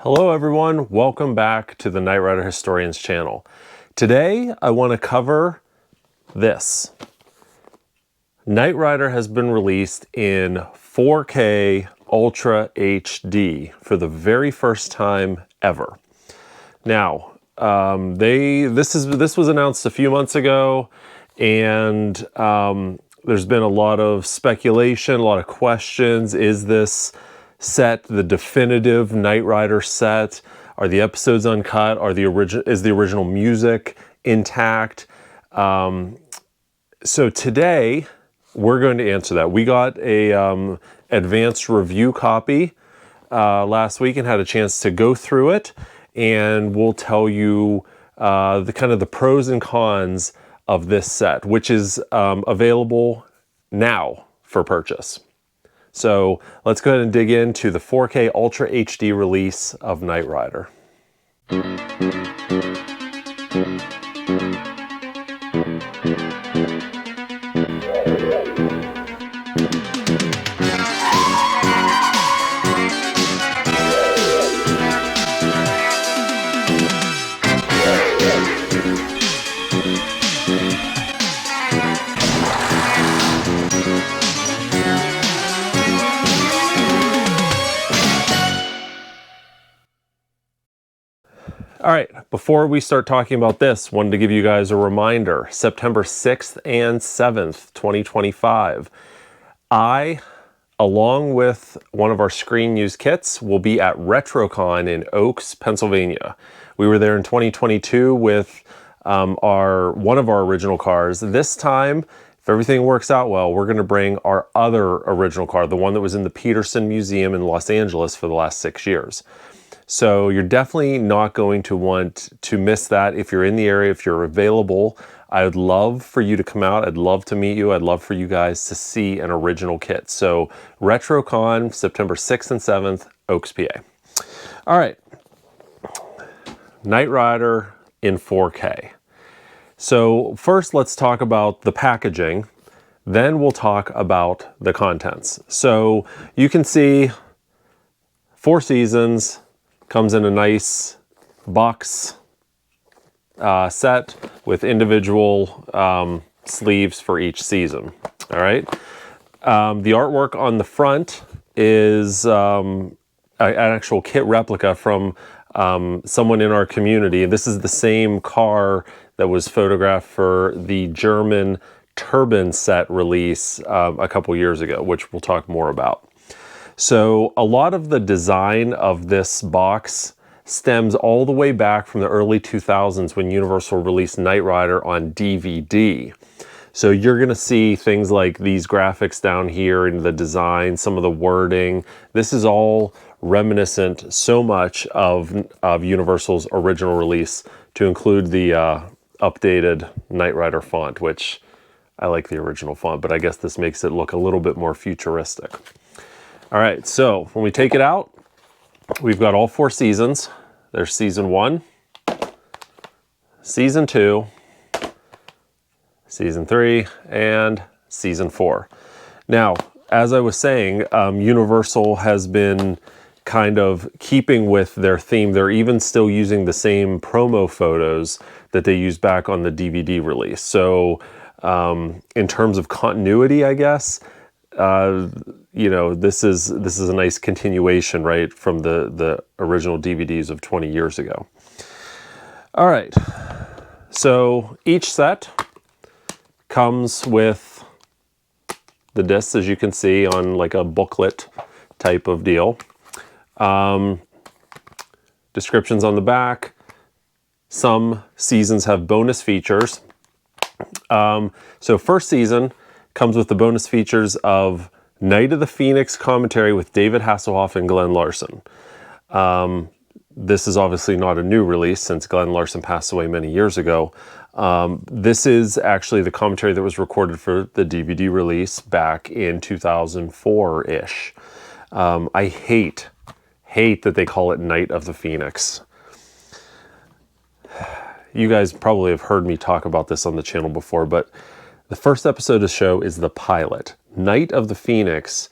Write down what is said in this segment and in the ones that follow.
Hello everyone, welcome back to the Knight Rider Historians channel. Today I want to cover this. Knight Rider has been released in 4K Ultra HD for the very first time ever. Now, this was announced a few months ago, and there's been a lot of speculation, a lot of questions. Is this set the definitive Knight Rider set? Are the episodes uncut? Is the original music intact? So today we're going to answer that. We got a advanced review copy last week and had a chance to go through it, and we'll tell you the pros and cons of this set, which is available now for purchase. So let's go ahead and dig into the 4K Ultra HD release of Knight Rider. All right, before we start talking about this, wanted to give you guys a reminder. September 6th and 7th, 2025, I, along with one of our screen use kits, will be at RetroCon in Oaks, Pennsylvania. We were there in 2022 with one of our original cars. This time, if everything works out well, we're gonna bring our other original car, the one that was in the Peterson Museum in Los Angeles for the last 6 years. So you're definitely not going to want to miss that. If you're in the area, if you're available, I would love for you to come out. I'd love to meet you. I'd love for you guys to see an original kit. So RetroCon, September 6th and 7th, Oaks, PA. All right, Knight Rider in 4K. So first let's talk about the packaging, then we'll talk about the contents. So you can see 4 seasons, comes in a nice box set with individual sleeves for each season. All right. The artwork on the front is an actual kit replica from someone in our community. This is the same car that was photographed for the German Turbine set release a couple years ago, which we'll talk more about. So a lot of the design of this box stems all the way back from the early 2000s when Universal released Knight Rider on DVD. So you're going to see things like these graphics down here in the design, some of the wording. This is all reminiscent so much of Universal's original release, to include the updated Knight Rider font, which I like the original font, but I guess this makes it look a little bit more futuristic. All right, so when we take it out, we've got all 4 seasons. There's season 1, season 2, season 3, and season 4. Now, as I was saying, Universal has been kind of keeping with their theme. They're even still using the same promo photos that they used back on the DVD release. So in terms of continuity, I guess, you know, this is a nice continuation, right, from the original DVDs of 20 years ago. All right, so each set comes with the discs, as you can see, on like a booklet type of deal. Descriptions on the back. Some seasons have bonus features. So first season comes with the bonus features of Night of the Phoenix commentary with David Hasselhoff and Glenn Larson. This is obviously not a new release since Glenn Larson passed away many years ago. This is actually the commentary that was recorded for the DVD release back in 2004-ish. I hate that they call it Night of the Phoenix. You guys probably have heard me talk about this on the channel before, but the first episode of the show is the pilot. Night of the Phoenix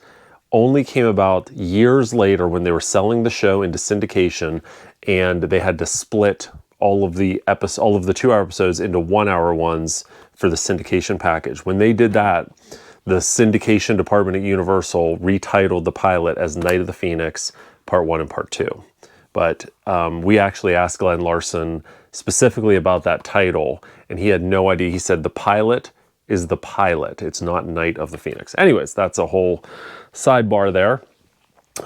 only came about years later when they were selling the show into syndication, and they had to split all of the 2-hour episodes into 1-hour ones for the syndication package. When they did that, the syndication department at Universal retitled the pilot as Night of the Phoenix Part 1 and Part 2. But we actually asked Glenn Larson specifically about that title, and he had no idea. He said the pilot is the pilot. It's not Night of the Phoenix. Anyways, that's a whole sidebar there.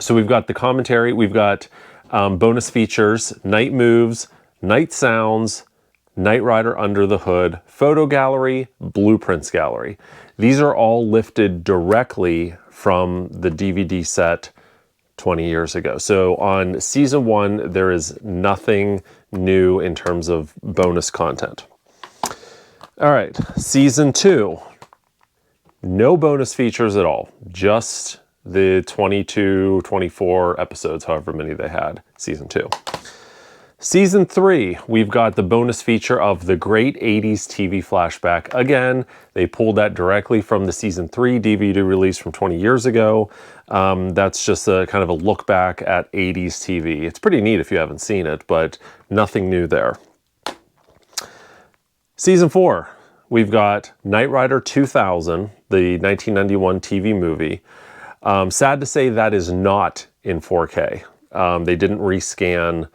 So we've got the commentary, we've got bonus features, night moves, night sounds, Knight Rider Under the Hood, photo gallery, blueprints gallery. These are all lifted directly from the DVD set 20 years ago. So on season 1, there is nothing new in terms of bonus content. All right, season 2, no bonus features at all, just the 22, 24 episodes, however many they had, season 2. Season 3, we've got the bonus feature of the Great 80s TV Flashback. Again, they pulled that directly from the season 3 DVD release from 20 years ago. That's just a kind of a look back at 80s TV. It's pretty neat if you haven't seen it, but nothing new there. Season 4, we've got Knight Rider 2000, the 1991 TV movie. Sad to say that is not in 4K. They didn't rescan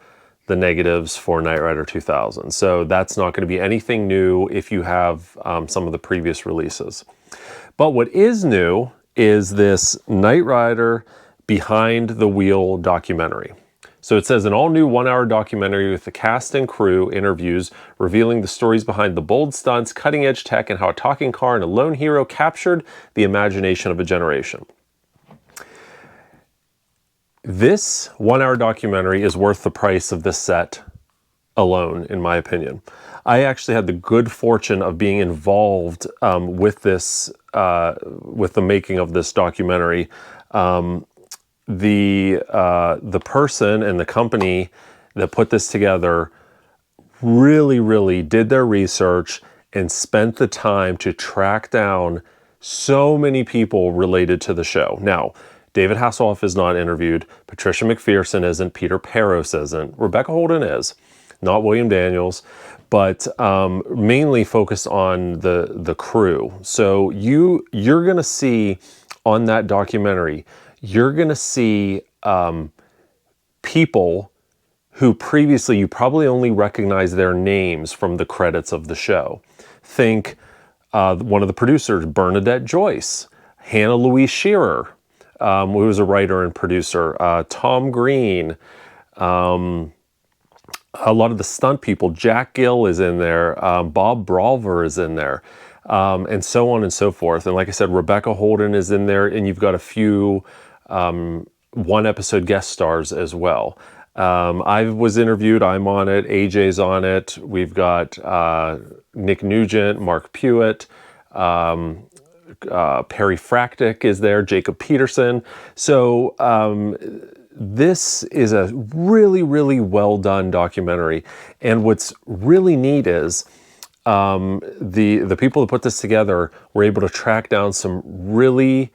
the negatives for Knight Rider 2000. So that's not going to be anything new if you have some of the previous releases. But what is new is this Knight Rider Behind the Wheel documentary. So it says an all-new 1-hour documentary with the cast and crew interviews revealing the stories behind the bold stunts, cutting-edge tech, and how a talking car and a lone hero captured the imagination of a generation. This 1-hour documentary is worth the price of this set alone, in my opinion. I actually had the good fortune of being involved with this, with the making of this documentary. The person and the company that put this together really did their research and spent the time to track down so many people related to the show. Now, David Hasselhoff is not interviewed, Patricia McPherson isn't, Peter Peros isn't, Rebecca Holden is, not William Daniels, but mainly focused on the crew. So you're gonna see on that documentary, you're gonna see people who previously you probably only recognize their names from the credits of the show. Think one of the producers, Bernadette Joyce, Hannah Louise Shearer, who was a writer and producer, Tom Green, a lot of the stunt people, Jack Gill is in there, Bob Brawlver is in there, and so on and so forth. And like I said, Rebecca Holden is in there, and you've got a few one-episode guest stars as well. I was interviewed, I'm on it, AJ's on it, we've got Nick Nugent, Mark Pewitt, Perry Fractic is there, Jacob Peterson. So this is a really well done documentary. And what's really neat is the people that put this together were able to track down some really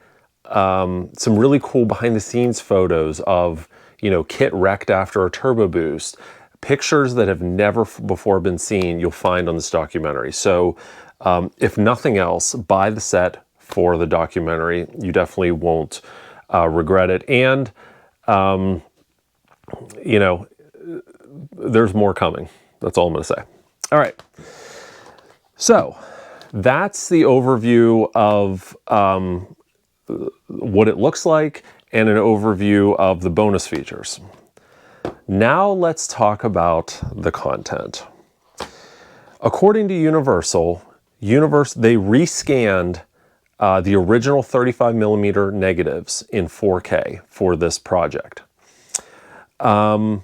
cool behind the scenes photos of, you know, KITT wrecked after a turbo boost, pictures that have never before been seen you'll find on this documentary. So if nothing else, buy the set for the documentary. You definitely won't regret it. And, you know, there's more coming. That's all I'm going to say. All right. So that's the overview of what it looks like and an overview of the bonus features. Now let's talk about the content. According to Universal, they rescanned the original 35mm negatives in 4K for this project. They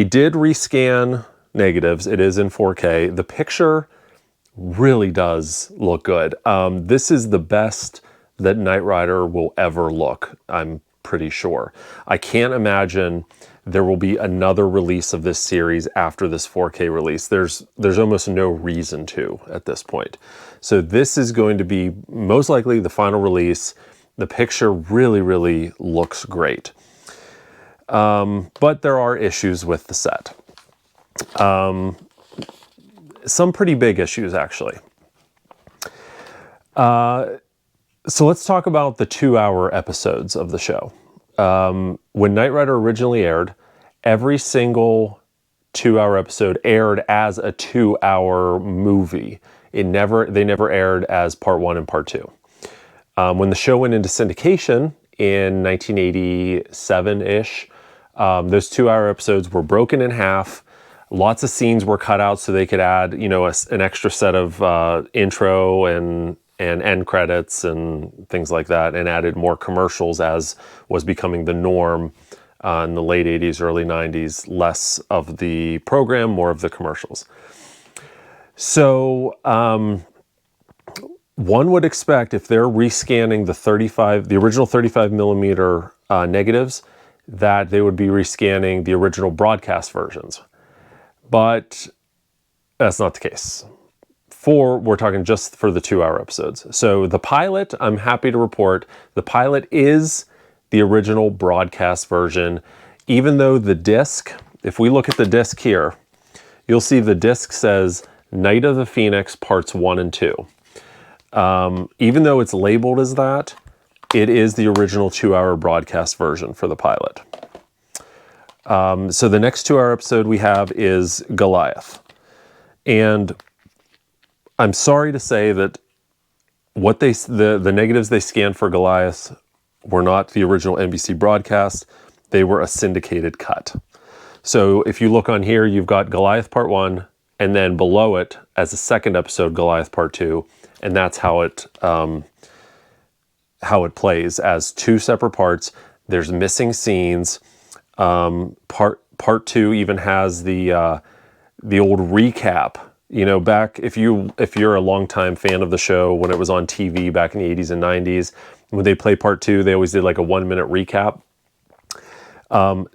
did rescan negatives. It is in 4K. The picture really does look good. This is the best that Knight Rider will ever look, I'm pretty sure. I can't imagine there will be another release of this series after this 4K release. There's almost no reason to at this point. So this is going to be most likely the final release. The picture really, really looks great. But there are issues with the set. Some pretty big issues, actually. So let's talk about the 2-hour episodes of the show. When Knight Rider originally aired, every single 2-hour episode aired as a 2-hour movie. They never aired as part 1 and part 2. When the show went into syndication in 1987-ish, those 2-hour episodes were broken in half. Lots of scenes were cut out so they could add, an extra set of intro and end credits and things like that, and added more commercials, as was becoming the norm in the late 80s, early 90s. Less of the program, more of the commercials. So one would expect, if they're rescanning the original 35 millimeter negatives, that they would be rescanning the original broadcast versions. But that's not the case. We're talking just for the 2-hour episodes. So the pilot, I'm happy to report, the pilot is the original broadcast version, even though the disc, if we look at the disc here, you'll see the disc says Night of the Phoenix parts 1 and 2. Even though it's labeled as that, it is the original 2-hour broadcast version for the pilot. So the next 2-hour episode we have is Goliath. And I'm sorry to say that the negatives they scanned for Goliath were not the original NBC broadcast. They were a syndicated cut. So if you look on here, you've got Goliath Part 1, and then below it, as a second episode, Goliath Part 2, and that's how it plays as 2 separate parts. There's missing scenes. Part 2 even has the old recap. Back if you're a longtime fan of the show, when it was on TV back in the 80s and 90s, when they play part 2, they always did like a 1-minute recap.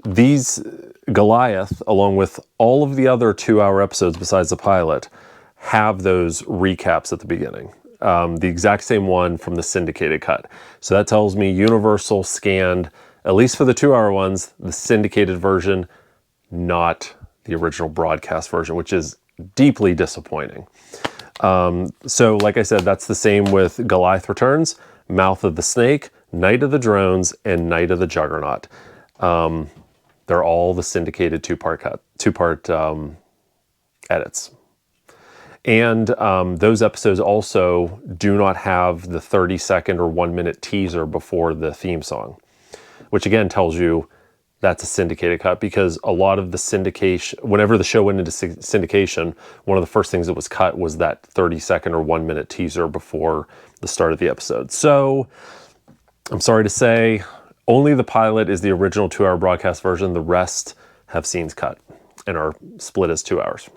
These Goliath, along with all of the other 2-hour episodes besides the pilot, have those recaps at the beginning. The exact same one from the syndicated cut. So that tells me Universal scanned, at least for the 2-hour ones, the syndicated version, not the original broadcast version, which is deeply disappointing. So like I said, that's the same with Goliath Returns, Mouth of the Snake, Night of the Drones, and Night of the Juggernaut. They're all the syndicated two-part edits. And those episodes also do not have the 30-second or 1-minute teaser before the theme song, which again tells you that's a syndicated cut, because a lot of the syndication, whenever the show went into syndication, one of the first things that was cut was that 30-second or 1-minute teaser before the start of the episode. So I'm sorry to say, only the pilot is the original 2-hour broadcast version. The rest have scenes cut and are split as 2 hours.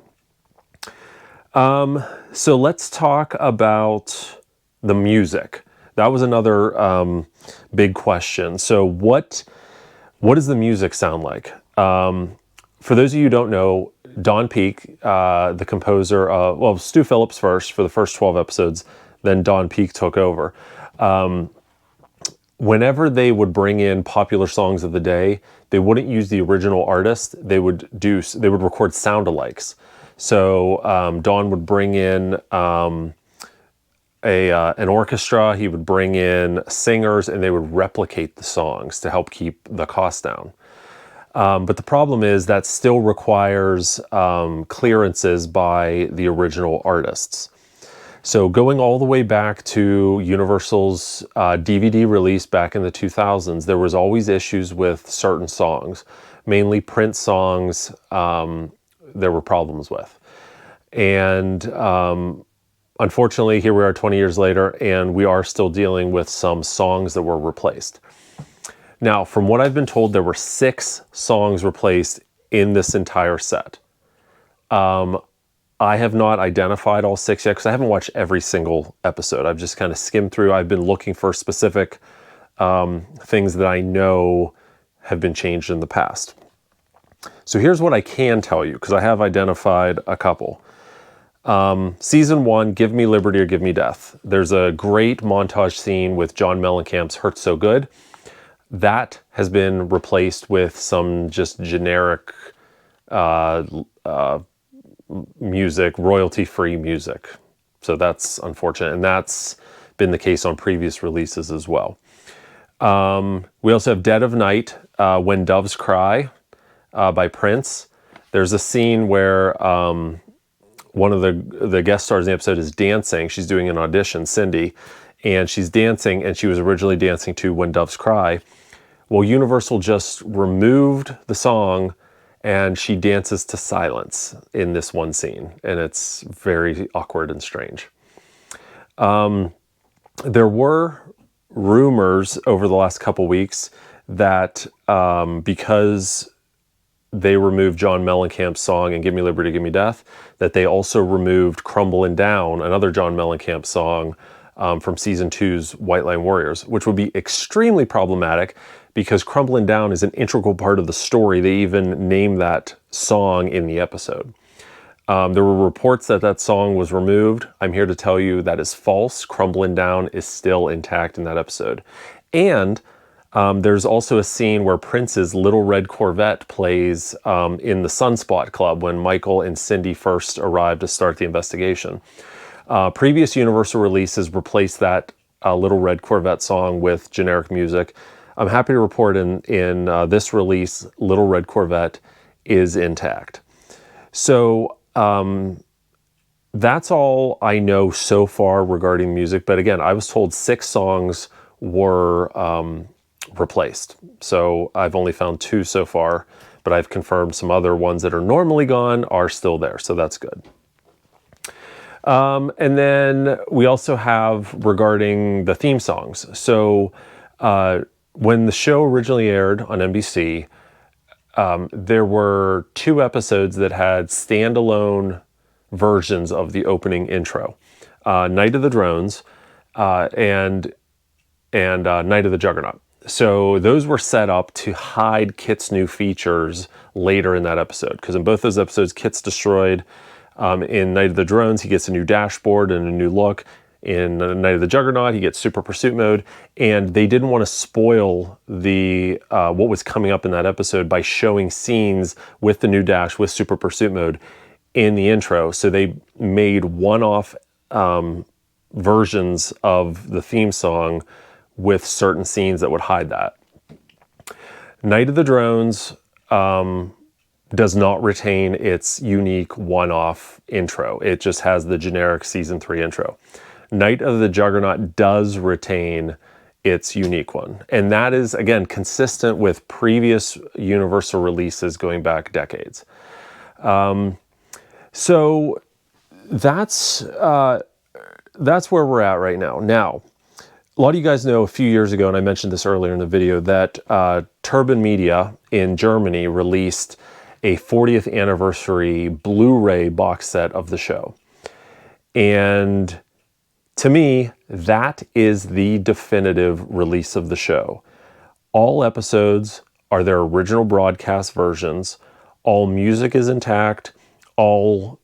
So let's talk about the music. That was another big question. So what does the music sound like? For those of you who don't know, Don Peake, the composer, Stu Phillips first for the first 12 episodes, then Don Peake took over. Whenever they would bring in popular songs of the day, they wouldn't use the original artist. They would record sound-alikes. So Don would bring in an orchestra. He would bring in singers, and they would replicate the songs to help keep the cost down. But the problem is that still requires clearances by the original artists. So going all the way back to Universal's DVD release back in the 2000s, there was always issues with certain songs, mainly Prince songs. There were problems with. And unfortunately, here we are 20 years later, and we are still dealing with some songs that were replaced. Now, from what I've been told, there were 6 songs replaced in this entire set. I have not identified all 6 yet, because I haven't watched every single episode. I've just kind of skimmed through. I've been looking for specific things that I know have been changed in the past. So here's what I can tell you, because I have identified a couple. Season 1, Give Me Liberty or Give Me Death. There's a great montage scene with John Mellencamp's Hurt So Good. That has been replaced with some just generic music, royalty-free music. So that's unfortunate, and that's been the case on previous releases as well. We also have Dead of Night, When Doves Cry by Prince. There's a scene where one of the guest stars in the episode is dancing. She's doing an audition, Cindy, and she's dancing, and she was originally dancing to When Doves Cry. Well, Universal just removed the song, and she dances to Silence in this one scene, and it's very awkward and strange. There were rumors over the last couple weeks that because they removed John Mellencamp's song and Give Me Liberty, Give Me Death, that they also removed Crumblin' Down, another John Mellencamp song from Season 2's White Line Warriors, which would be extremely problematic because Crumblin' Down is an integral part of the story. They even named that song in the episode. There were reports that that song was removed. I'm here to tell you that is false. Crumblin' Down is still intact in that episode. And there's also a scene where Prince's Little Red Corvette plays in the Sunspot Club when Michael and Cindy first arrived to start the investigation. Previous Universal releases replaced that Little Red Corvette song with generic music. I'm happy to report in this release, Little Red Corvette is intact. So that's all I know so far regarding music. But again, I was told 6 songs were replaced. So I've only found 2 so far, but I've confirmed some other ones that are normally gone are still there. So that's good. And then we also have regarding the theme songs. So when the show originally aired on NBC, there were 2 episodes that had standalone versions of the opening intro. Night of the Drones and Night of the Juggernaut. So those were set up to hide Kit's new features later in that episode, because in both those episodes, Kit's destroyed. In Night of the Drones, he gets a new dashboard and a new look. In Night of the Juggernaut, he gets Super Pursuit Mode, and they didn't want to spoil the what was coming up in that episode by showing scenes with the new dash, with Super Pursuit Mode in the intro. So they made one-off versions of the theme song with certain scenes that would hide that. Night of the Drones does not retain its unique one-off intro. It just has the generic Season 3 intro. Night of the Juggernaut does retain its unique one. And that is, again, consistent with previous Universal releases going back decades. So that's where we're at right now. Now, a lot of you guys know a few years ago, and I mentioned this earlier in the video, that Turban Media in Germany released a 40th anniversary Blu-ray box set of the show. And to me, that is the definitive release of the show. All episodes are their original broadcast versions. All music is intact. All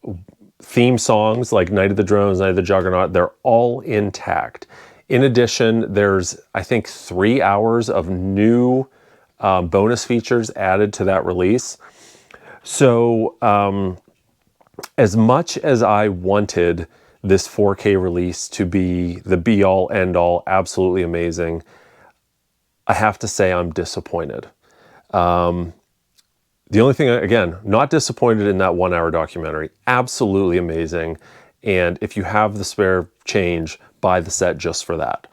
theme songs like Night of the Drones, Night of the Juggernaut, they're all intact. In addition, there's, I think, 3 hours of new bonus features added to that release. So as much as I wanted this 4K release to be the be-all, end-all, absolutely amazing, I have to say I'm disappointed. The only thing, again, not disappointed in that 1-hour documentary. Absolutely amazing. And if you have the spare change, buy the set just for that.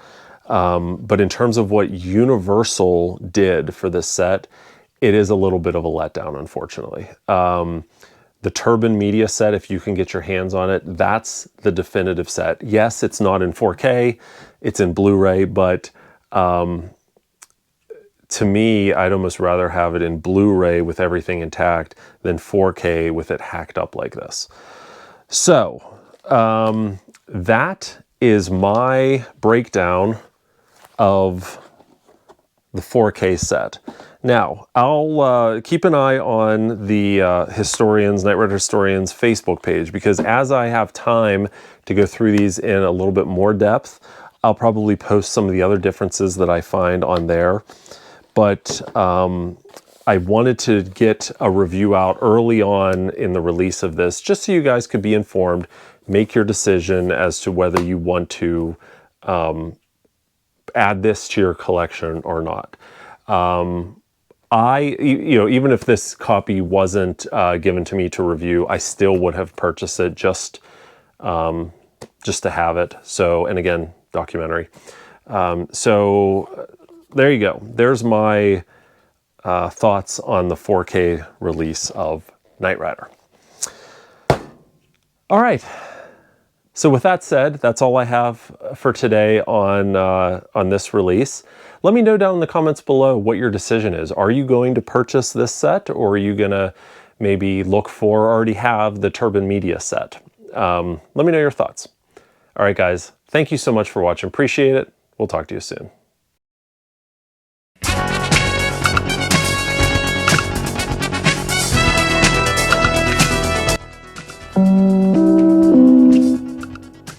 But in terms of what Universal did for this set, it is a little bit of a letdown, unfortunately. The Turban Media set, if you can get your hands on it, that's the definitive set. Yes, it's not in 4K, it's in Blu-ray, but to me, I'd almost rather have it in Blu-ray with everything intact than 4K with it hacked up like this. So, that is my breakdown of the 4K set. Now, I'll keep an eye on the Knight Rider Historians Facebook page, because as I have time to go through these in a little bit more depth, I'll probably post some of the other differences that I find on there. But I wanted to get a review out early on in the release of this, just so you guys could be informed, make your decision as to whether you want to add this to your collection or not. Even if this copy wasn't given to me to review, I still would have purchased it just to have it. So, and again, documentary. So there you go. There's my thoughts on the 4K release of Knight Rider. All right. So with that said, that's all I have for today on this release. Let me know down in the comments below what your decision is. Are you going to purchase this set, or are you gonna maybe look for or already have the Turban Media set? Let me know your thoughts. All right, guys, thank you so much for watching. Appreciate it. We'll talk to you soon.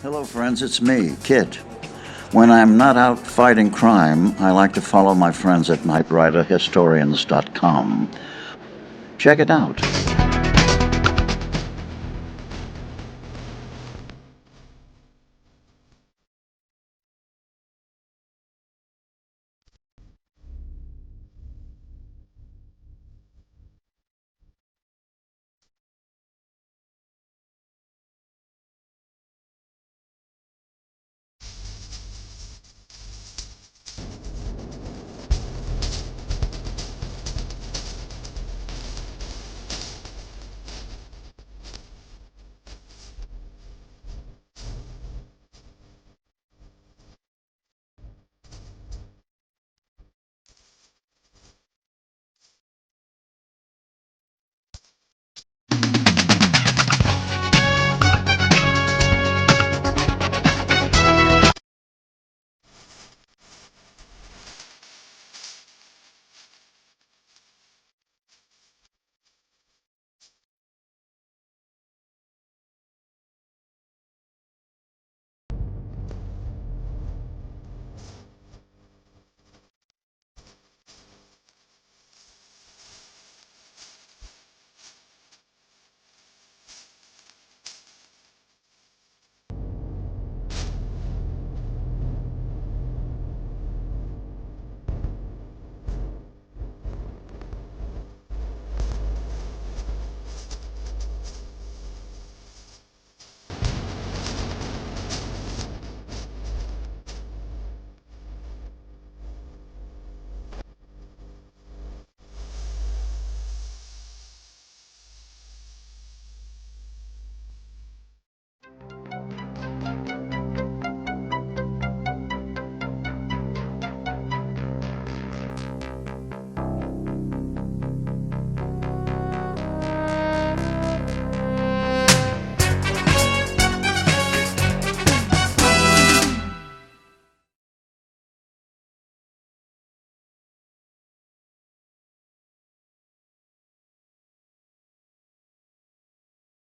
Hello friends, it's me, KITT. When I'm not out fighting crime, I like to follow my friends at knightriderhistorians.com. Check it out.